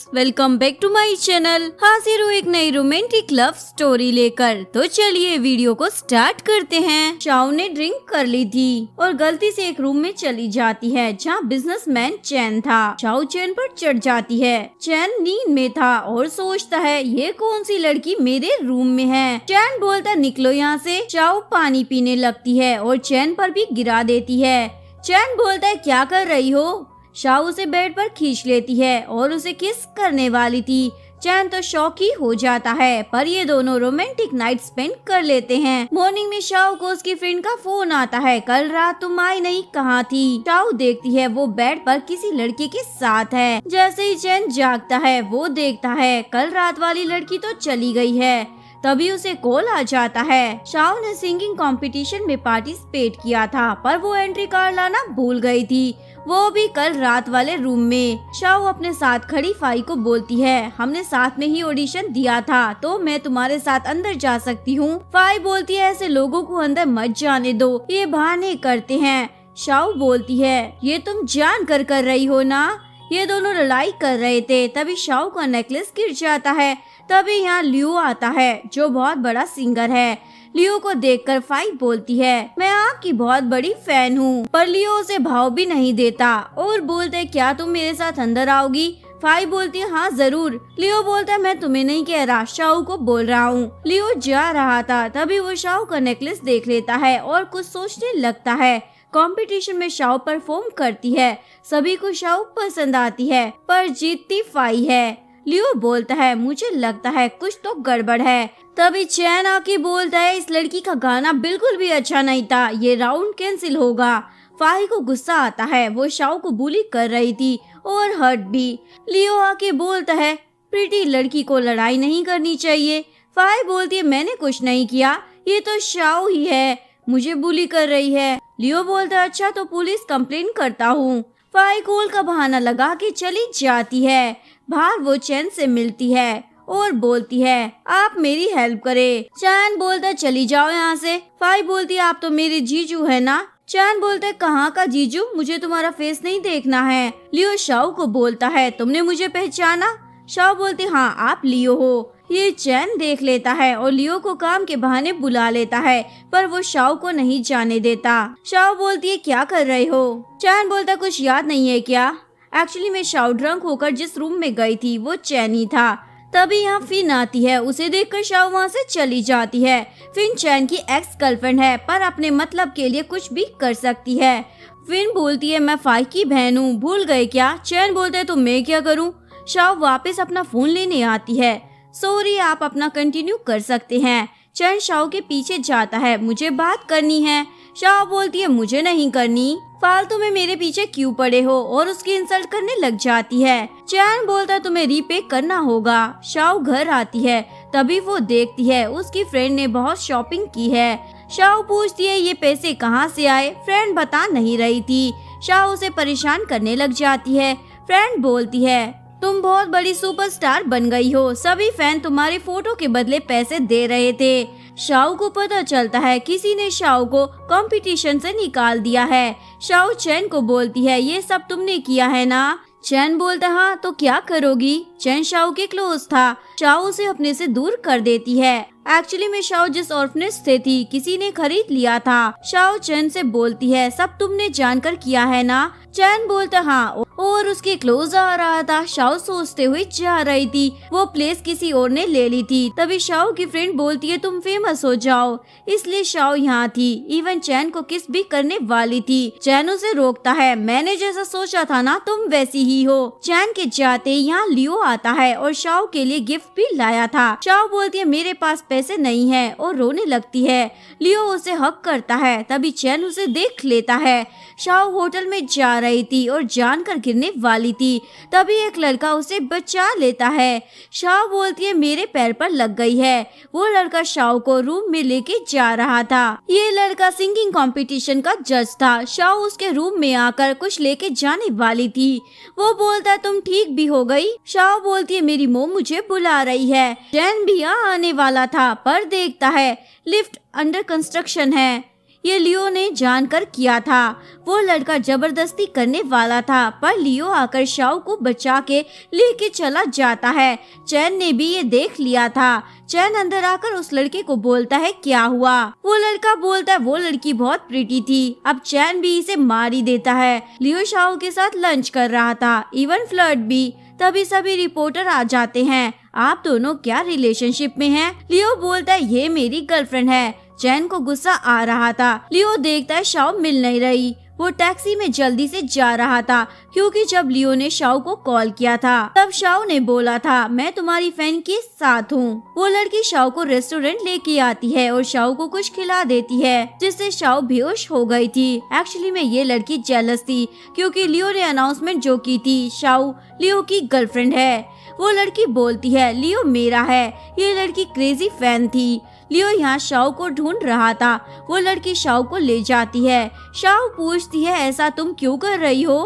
Welcome back to my channel. हाजिर हूँ एक नई रोमांटिक लव स्टोरी लेकर। तो चलिए वीडियो को स्टार्ट करते हैं। शाओ ने ड्रिंक कर ली थी और गलती से एक रूम में चली जाती है जहाँ बिजनेसमैन चैन था। शाओ चैन पर चढ़ जाती है। चैन नींद में था और सोचता है ये कौन सी लड़की मेरे रूम में है। चैन बोलता निकलो यहाँ से। शाओ पानी पीने लगती है और चैन पर भी गिरा देती है। चैन बोलता है क्या कर रही हो। शाओ उसे बेड पर खींच लेती है और उसे किस करने वाली थी। चैन तो शौकी हो जाता है पर ये दोनों रोमांटिक नाइट स्पेंड कर लेते हैं। मॉर्निंग में शाओ को उसकी फ्रेंड का फोन आता है, कल रात तुम आई नहीं, कहाँ थी। शाओ देखती है वो बेड पर किसी लड़के के साथ है। जैसे ही चैन जागता है वो देखता है कल रात वाली लड़की तो चली गई है। तभी उसे कॉल आ जाता है। शाओ ने सिंगिंग कंपटीशन में पार्टिसिपेट किया था पर वो एंट्री कार्ड लाना भूल गई थी, वो भी कल रात वाले रूम में। शाओ अपने साथ खड़ी फाई को बोलती है हमने साथ में ही ऑडिशन दिया था तो मैं तुम्हारे साथ अंदर जा सकती हूँ। फाई बोलती है ऐसे लोगों को अंदर मत जाने दो, ये बहाने करते हैं। शाओ बोलती है ये तुम जान कर रही हो ना। ये दोनों लड़ाई कर रहे थे तभी शाओ का नेकलेस गिर जाता है। तभी यहाँ लियो आता है जो बहुत बड़ा सिंगर है। लियो को देखकर फाई बोलती है मैं आपकी बहुत बड़ी फैन हूँ, पर लियो उसे भाव भी नहीं देता और बोलते क्या तुम मेरे साथ अंदर आओगी। फाई बोलती है हाँ जरूर। लियो बोलता है मैं तुम्हें नहीं कह रहा, शाओ को बोल रहा हूँ। लियो जा रहा था तभी वो शाओ का नेकलेस देख लेता है और कुछ सोचने लगता है। कंपटीशन में शाओ परफॉर्म करती है, सभी को शाओ पसंद आती है पर जीतती फाई है। लियो बोलता है मुझे लगता है कुछ तो गड़बड़ है। तभी चैन आके बोलता है इस लड़की का गाना बिल्कुल भी अच्छा नहीं था, ये राउंड कैंसिल होगा। फाई को गुस्सा आता है, वो शाओ को बुली कर रही थी और हर्ट भी। लियो आके बोलता है प्रीति लड़की को लड़ाई नहीं करनी चाहिए। फाई बोलती है मैंने कुछ नहीं किया, ये तो शाओ ही है, मुझे बुली कर रही है। लियो बोलता है अच्छा तो पुलिस कंप्लेन करता हूँ। फाई कॉल का बहाना लगा के चली जाती है। बाहर वो चैन से मिलती है और बोलती है आप मेरी हेल्प करे। चैन बोलता है चली जाओ यहाँ से। फाई बोलती है आप तो मेरे जीजू है ना। चैन बोलता है कहाँ का जीजू, मुझे तुम्हारा फेस नहीं देखना है। लियो शाओ को बोलता है तुमने मुझे पहचाना। शाओ बोलती हाँ आप लियो हो। ये चैन देख लेता है और लियो को काम के बहाने बुला लेता है पर वो शाओ को नहीं जाने देता। शाओ बोलती है क्या कर रहे हो। चैन बोलता कुछ याद नहीं है क्या। एक्चुअली मैं शाओ ड्रंक होकर जिस रूम में गई थी वो चैन ही था। तभी यहाँ फिन आती है, उसे देखकर शाओ वहाँ से चली जाती है। फिन चैन की एक्स गर्लफ्रेंड है पर अपने मतलब के लिए कुछ भी कर सकती है। फिन बोलती है मैं फाई की बहन हूँ, भूल गए क्या। चैन बोलते है तो मैं क्या करूँ। शाओ वापस अपना फोन लेने आती है। सॉरी आप अपना कंटिन्यू कर सकते हैं। चैन शाओ के पीछे जाता है, मुझे बात करनी है। शाओ बोलती है मुझे नहीं करनी, फालतू में मेरे पीछे क्यों पड़े हो और उसकी इंसल्ट करने लग जाती है। चैन बोलता है तुम्हें रीपे करना होगा। शाओ घर आती है तभी वो देखती है उसकी फ्रेंड ने बहुत शॉपिंग की है। शाओ पूछती है ये पैसे कहाँ से आए, फ्रेंड बता नहीं रही थी। शाओ उसे परेशान करने लग जाती है। फ्रेंड बोलती है तुम बहुत बड़ी सुपरस्टार बन गई हो, सभी फैन तुम्हारे फोटो के बदले पैसे दे रहे थे। शाओ को पता चलता है किसी ने शाओ को कंपटीशन से निकाल दिया है। शाओ चैन को बोलती है ये सब तुमने किया है ना। चैन बोलता हाँ तो क्या करोगी। चैन शाओ के क्लोज था, शाओ उसे अपने से दूर कर देती है। एक्चुअली में शाओ जिस ऑर्फनेज से थी किसी ने खरीद लिया था। शाओ चैन से बोलती है सब तुमने जानकर किया है ना। चैन बोलता हाँ और उसके क्लोज आ रहा था। शाओ सोचते हुए जा रही थी, वो प्लेस किसी और ने ले ली थी। तभी शाओ की फ्रेंड बोलती है तुम फेमस हो जाओ, इसलिए शाओ यहाँ थी। इवन चैन को किस भी करने वाली थी। चैन उसे रोकता है, मैंने जैसा सोचा था ना तुम वैसी ही हो। चैन के जाते यहाँ लियो आता है और शाओ के लिए गिफ्ट भी लाया था। शाओ बोलती है मेरे पास पैसे नहीं है और रोने लगती है। लियो उसे हक करता है तभी चैन उसे देख लेता है। शाओ होटल में जा रही थी और जानकर गिरने वाली थी, तभी एक लड़का उसे बचा लेता है। शाओ बोलती है मेरे पैर पर लग गई है। वो लड़का शाओ को रूम में लेके जा रहा था। ये लड़का सिंगिंग कंपटीशन का जज था। शाओ उसके रूम में आकर कुछ लेके जाने वाली थी। वो बोलता है तुम ठीक भी हो गई। शाओ बोलती है मेरी मोम मुझे बुला रही है। चैन भी यहाँ आने वाला था पर देखता है लिफ्ट अंडर कंस्ट्रक्शन है। ये लियो ने जानकर किया था। वो लड़का जबरदस्ती करने वाला था, पर लियो आकर शाओ को बचा के लेके चला जाता है। चैन ने भी ये देख लिया था। चैन अंदर आकर उस लड़के को बोलता है क्या हुआ। वो लड़का बोलता है वो लड़की बहुत प्रीटी थी। अब चैन भी इसे मार ही देता है। लियो शाओ के साथ लंच कर रहा था, इवन फ्लर्ट भी। तभी सभी रिपोर्टर आ जाते हैं। आप दोनों क्या रिलेशनशिप में हैं? लियो बोलता है ये मेरी गर्लफ्रेंड है। चैन को गुस्सा आ रहा था। लियो देखता है शाओ मिल नहीं रही। वो टैक्सी में जल्दी से जा रहा था, क्योंकि जब लियो ने शाओ को कॉल किया था तब शाओ ने बोला था मैं तुम्हारी फैन के साथ हूँ। वो लड़की शाओ को रेस्टोरेंट लेके आती है और शाओ को कुछ खिला देती है, जिससे शाओ बेहोश हो गई थी। एक्चुअली में ये लड़की जेलस थी, क्योंकि लियो ने अनाउंसमेंट जो की थी शाओ लियो की गर्लफ्रेंड है। वो लड़की बोलती है लियो मेरा है। ये लड़की क्रेजी फैन थी। लियो यहाँ शाओ को ढूंढ रहा था। वो लड़की शाओ को ले जाती है। शाओ पूछती है ऐसा तुम क्यों कर रही हो?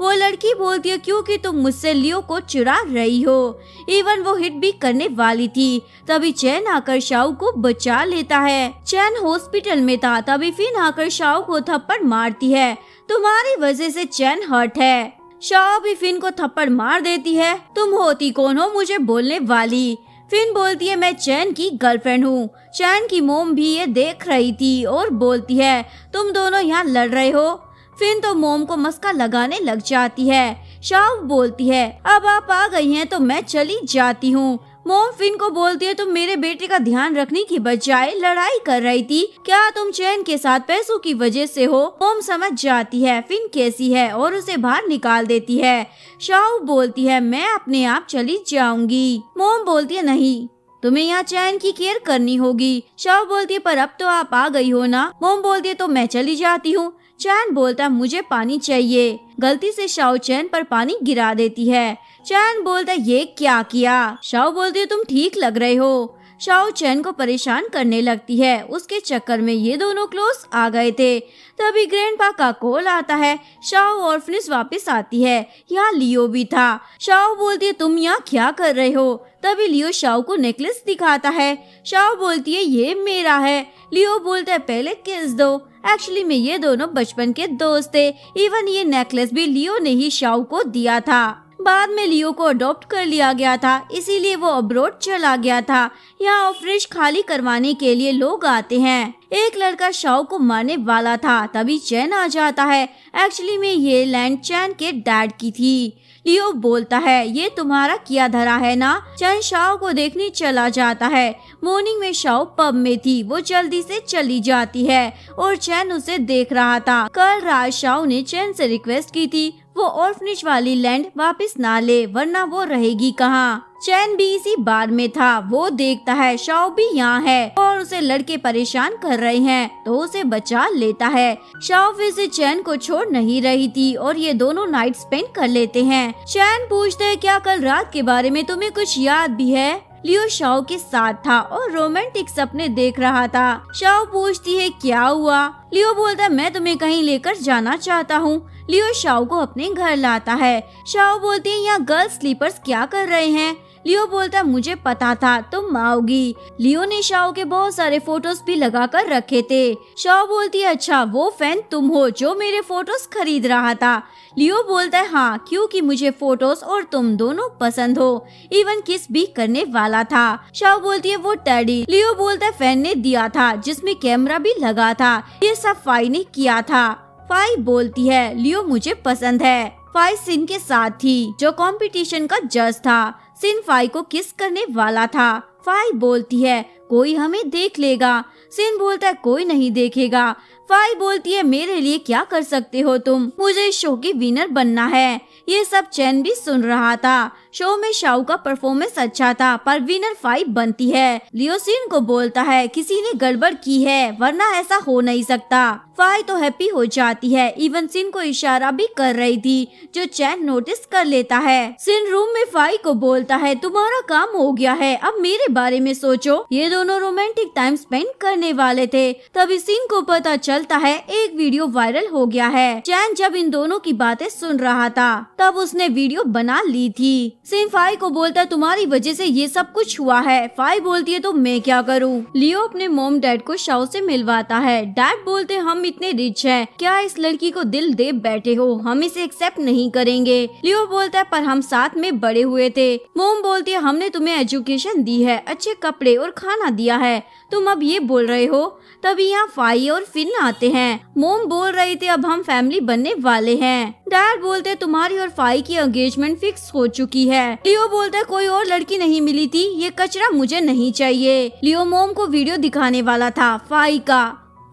वो लड़की बोलती है क्योंकि तुम मुझसे लियो को चुरा रही हो। इवन वो हिट भी करने वाली थी। तभी चैन आकर शाओ को बचा लेता है। चैन हॉस्पिटल में था, तभी फिन आकर शाओ को थप्पड़ मारती है। तुम्हारी वजह से चैन हर्ट है। शाओ भी फिन को थप्पड़ मार देती है। तुम होती कौन हो मुझे बोलने वाली? फिन बोलती है मैं चैन की गर्लफ्रेंड हूँ। चैन की मोम भी ये देख रही थी और बोलती है तुम दोनों यहाँ लड़ रहे हो। फिन तो मोम को मस्का लगाने लग जाती है। शाओ बोलती है अब आप आ गई हैं तो मैं चली जाती हूँ। मोम फिन को बोलती है तुम मेरे बेटे का ध्यान रखने की बजाय लड़ाई कर रही थी। क्या तुम चैन के साथ पैसों की वजह से हो? मोम समझ जाती है फिन कैसी है और उसे बाहर निकाल देती है। शाओ बोलती है मैं अपने आप चली जाऊंगी। मोम बोलती है नहीं, तुम्हें यहाँ चैन की केयर करनी होगी। शाओ बोलती है पर अब तो आप आ गई हो ना। मोम बोलती है तो मैं चली जाती हूँ। चैन बोलता है मुझे पानी चाहिए। गलती से शाओ चैन पर पानी गिरा देती है। चैन बोलता है ये क्या किया? शाओ बोलती है तुम ठीक लग रहे हो। शाओ चैन को परेशान करने लगती है। उसके चक्कर में ये दोनों क्लोज आ गए थे। तभी ग्रैंडपा का कॉल आता है। शाओ ऑर्फनेज वापस आती है। यहाँ लियो भी था। शाओ बोलती है तुम यहाँ क्या कर रहे हो? तभी लियो शाओ को नेकलेस दिखाता है। शाओ बोलती है ये मेरा है। लियो बोलता है पहले किस दो। एक्चुअली में ये दोनों बचपन के दोस्त थे। इवन ये नेकलेस भी लियो ने ही शाओ को दिया था। बाद में लियो को अडॉप्ट कर लिया गया था, इसीलिए वो अब्रॉड चला गया था। यहाँ ऑफरिश खाली करवाने के लिए लोग आते हैं। एक लड़का शाओ को मारने वाला था, तभी चैन आ जाता है। एक्चुअली में ये लैंड चैन के डैड की थी। लियो बोलता है ये तुम्हारा किया धरा है ना। चैन शाओ को देखने चला जाता है। मॉर्निंग में शाओ पब में थी। वो जल्दी से चली जाती है और चैन उसे देख रहा था। कल रात शाओ ने चैन से रिक्वेस्ट की थी वो ऑर्फनेज वाली लैंड वापस ना ले, वरना वो रहेगी कहाँ। चैन भी इसी बार में था। वो देखता है शाओ भी यहाँ है और उसे लड़के परेशान कर रहे हैं, तो उसे बचा लेता है। शाओ फिर से चैन को छोड़ नहीं रही थी और ये दोनों नाइट स्पेंड कर लेते हैं। चैन पूछते है क्या कल रात के बारे में तुम्हें कुछ याद भी है? लियो शाओ के साथ था और रोमांटिक सपने देख रहा था। शाओ पूछती है क्या हुआ? लियो बोलता है मैं तुम्हें कहीं लेकर जाना चाहता हूँ। लियो शाओ को अपने घर लाता है। शाओ बोलती है यहाँ गर्ल्स स्लीपर्स क्या कर रहे हैं? लियो बोलता है मुझे पता था तुम आओगी। लियो ने शाओ के बहुत सारे फोटोज भी लगा कर रखे थे। शाओ बोलती है अच्छा वो फैन तुम हो जो मेरे फोटोज खरीद रहा था? लियो बोलता है हाँ, क्योंकि मुझे फोटोज और तुम दोनों पसंद हो। इवन किस भी करने वाला था। शाओ बोलती है वो टेडी। लियो बोलता है फैन ने दिया था, जिसमें कैमरा भी लगा था। ये सब फाई ने किया था। फाई बोलती है लियो मुझे पसंद है। फाई सिन के साथ थी जो कंपटीशन का जज था। सिन फाई को किस करने वाला था। फाई बोलती है कोई हमें देख लेगा। सिन बोलता है कोई नहीं देखेगा। फाई बोलती है मेरे लिए क्या कर सकते हो तुम? मुझे इस शो की विनर बनना है। ये सब चैन भी सुन रहा था। शो में शाओ का परफॉर्मेंस अच्छा था, पर विनर फाई बनती है। लियो सिन को बोलता है किसी ने गड़बड़ की है, वरना ऐसा हो नहीं सकता। फाई तो हैप्पी हो जाती है। इवन सिन को इशारा भी कर रही थी, जो चैन नोटिस कर लेता है। सिन रूम में फाई को बोलता है तुम्हारा काम हो गया है, अब मेरे बारे में सोचो। ये दोनों रोमांटिक टाइम स्पेंड करने वाले थे। तभी सिन को पता चलता है एक वीडियो वायरल हो गया है। चैन जब इन दोनों की बातें सुन रहा था, तब उसने वीडियो बना ली थी। सिन फाई को बोलता है तुम्हारी वजह से ये सब कुछ हुआ है। फाई बोलती है तो मैं क्या करूँ। लियो अपने मॉम डैड को शाओ से मिलवाता है। डैड बोलते हम इतने रिच हैं, क्या इस लड़की को दिल दे बैठे हो, हम इसे एक्सेप्ट नहीं करेंगे। लियो बोलता है पर हम साथ में बड़े हुए थे। मॉम बोलती है हमने तुम्हें एजुकेशन दी है, अच्छे कपड़े और खाना दिया है, तुम अब ये बोल रहे हो। तभी यहाँ फाई और फिन आते हैं। मोम बोल रही थी अब हम फैमिली बनने वाले हैं। डैड बोलते तुम्हारी और फाई की एंगेजमेंट फिक्स हो चुकी है। लियो बोलता है कोई और लड़की नहीं मिली थी, ये कचरा मुझे नहीं चाहिए। लियो मोम को वीडियो दिखाने वाला था फाई का,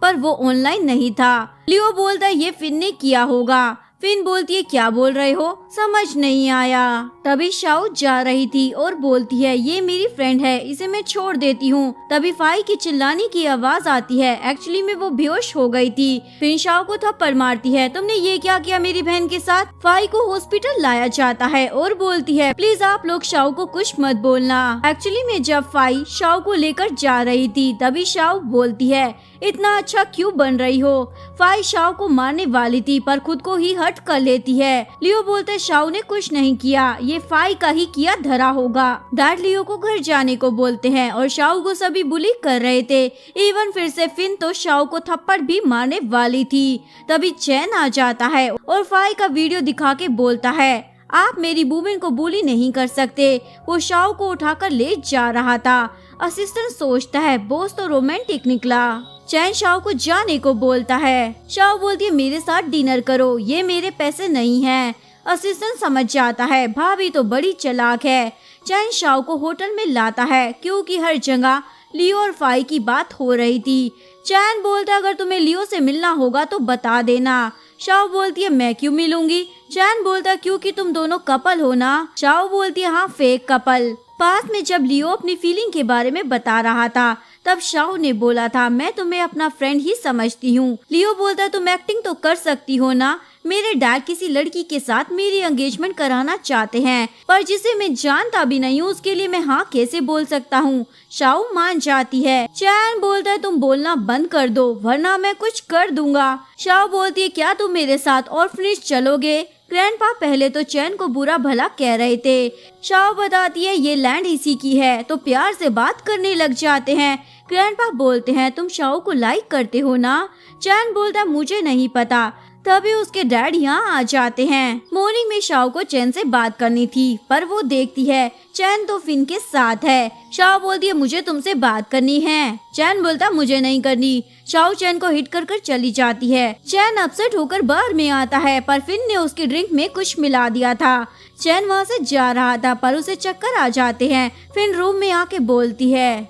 पर वो ऑनलाइन नहीं था। लियो बोलता है ये फिन ने किया होगा। फिन बोलती है क्या बोल रहे हो, समझ नहीं आया। तभी शाओ जा रही थी और बोलती है ये मेरी फ्रेंड है, इसे मैं छोड़ देती हूँ। तभी फाई की चिल्लाने की आवाज आती है। एक्चुअली में वो बेहोश हो गई थी। फिन शाओ को थप्पड़ मारती है तुमने ये क्या किया मेरी बहन के साथ। फाई को हॉस्पिटल लाया जाता है और बोलती है प्लीज आप लोग शाओ को कुछ मत बोलना। एक्चुअली में जब फाई शाओ को लेकर जा रही थी तभी शाओ बोलती है इतना अच्छा क्यों बन रही हो। फाई शाओ को मारने वाली थी पर खुद को ही हर्ट कर लेती है। लियो बोलते है शाओ ने कुछ नहीं किया, ये फाई का ही किया धरा होगा। डैड लियो को घर जाने को बोलते हैं और शाओ को सभी बुली कर रहे थे। इवन फिर से फिन तो शाओ को थप्पड़ भी मारने वाली थी। तभी चैन आ जाता है और फाई का वीडियो दिखा के बोलता है आप मेरी वुमेन को बुली नहीं कर सकते। वो शाओ को उठाकर ले जा रहा था। असिस्टेंट सोचता है बॉस तो रोमांटिक निकला। चैन शाओ को जाने को बोलता है। शाओ बोलती है मेरे साथ डिनर करो, ये मेरे पैसे नहीं हैं। असिस्टेंट समझ जाता है भाभी तो बड़ी चालाक है। चैन शाओ को होटल में लाता है क्योंकि हर जगह लियो और फाई की बात हो रही थी। चैन बोलता है अगर तुम्हें लियो से मिलना होगा तो बता देना। शाओ बोलती है मैं क्यों मिलूंगी। चैन बोलता है क्योंकि तुम दोनों कपल हो ना। शाओ बोलती है हाँ फेक कपल। पास में जब लियो अपनी फीलिंग के बारे में बता रहा था तब शाओ ने बोला था मैं तुम्हें अपना फ्रेंड ही समझती हूँ। लियो बोलता है तुम एक्टिंग तो कर सकती हो ना। मेरे डैड किसी लड़की के साथ मेरी एंगेजमेंट कराना चाहते हैं पर जिसे मैं जानता भी नहीं हूँ उसके लिए मैं हाँ कैसे बोल सकता हूँ। शाओ मान जाती है। चैन बोलता है तुम बोलना बंद कर दो वरना मैं कुछ कर दूंगा। शाओ बोलती है क्या तुम मेरे साथ ऑर्फनेज चलोगे। ग्रैंडपा पहले तो चैन को बुरा भला कह रहे थे। शाओ बताती है ये लैंड इसी की है तो प्यार से बात करने लग जाते हैं। ग्रैंडपा बोलते हैं तुम शाओ को लाइक करते हो ना। चैन बोलता मुझे नहीं पता। तभी उसके डैड यहाँ आ जाते हैं। मॉर्निंग में शाओ को चैन से बात करनी थी पर वो देखती है चैन तो फिन के साथ है। शाओ बोलती है मुझे तुमसे बात करनी है। चैन बोलता मुझे नहीं करनी। शाओ चैन को हिट कर चली जाती है। चैन अपसेट होकर बार में आता है पर फिन ने उसकी ड्रिंक में कुछ मिला दिया था। चैन वहाँ से जा रहा था पर उसे चक्कर आ जाते हैं। फिन रूम में आके बोलती है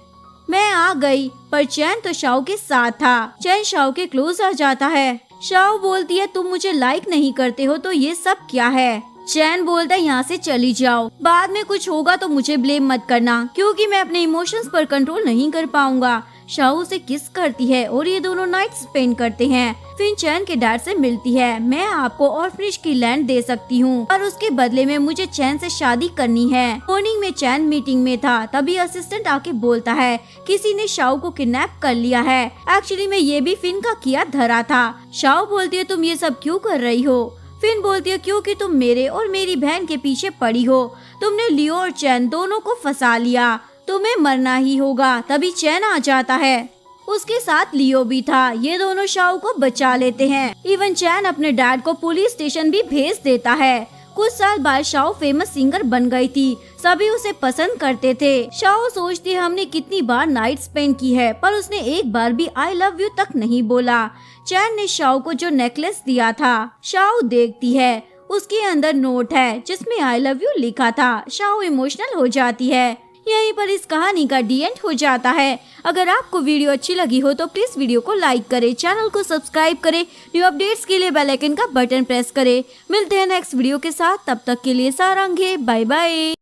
मैं आ गई पर चैन तो शाओ के साथ था। चैन शाओ के क्लोज आ जाता है। शाओ बोलती है तुम मुझे लाइक नहीं करते हो तो ये सब क्या है। चैन बोलता है यहाँ से चली जाओ, बाद में कुछ होगा तो मुझे ब्लेम मत करना क्योंकि मैं अपने इमोशंस पर कंट्रोल नहीं कर पाऊंगा। शाओ से किस करती है और ये दोनों नाइट स्पेंड करते हैं। फिर चैन के डैड से मिलती है। मैं आपको ऑर्फनेज की लैंड दे सकती हूँ और उसके बदले में मुझे चैन से शादी करनी है। मॉर्निंग में चैन मीटिंग में था तभी असिस्टेंट आके बोलता है किसी ने शाओ को किडनैप कर लिया है। एक्चुअली में ये भी फिन का किया धरा था। शाओ बोलती है तुम ये सब क्यों कर रही हो। फिन बोलती है क्योंकि तुम मेरे और मेरी बहन के पीछे पड़ी हो। तुमने लियो और चैन दोनों को फंसा लिया, तुम्हें मरना ही होगा। तभी चैन आ जाता है, उसके साथ लियो भी था। ये दोनों शाओ को बचा लेते हैं। इवन चैन अपने डैड को पुलिस स्टेशन भी भेज देता है। कुछ साल बाद शाओ फेमस सिंगर बन गई थी, सभी उसे पसंद करते थे। शाओ सोचती है हमने कितनी बार नाइट स्पेंड की है पर उसने एक बार भी आई लव यू तक नहीं बोला। चैन ने शाओ को जो नेकलेस दिया था। शाओ देखती है उसके अंदर नोट है जिसमें आई लव यू लिखा था। शाओ इमोशनल हो जाती है। यहीं पर इस कहानी का डी एंड हो जाता है। अगर आपको वीडियो अच्छी लगी हो तो प्लीज वीडियो को लाइक करें, चैनल को सब्सक्राइब करें, न्यू अपडेट्स के लिए बेल आइकन का बटन प्रेस करें। मिलते हैं नेक्स्ट वीडियो के साथ, तब तक के लिए सारंगे, बाय बाय।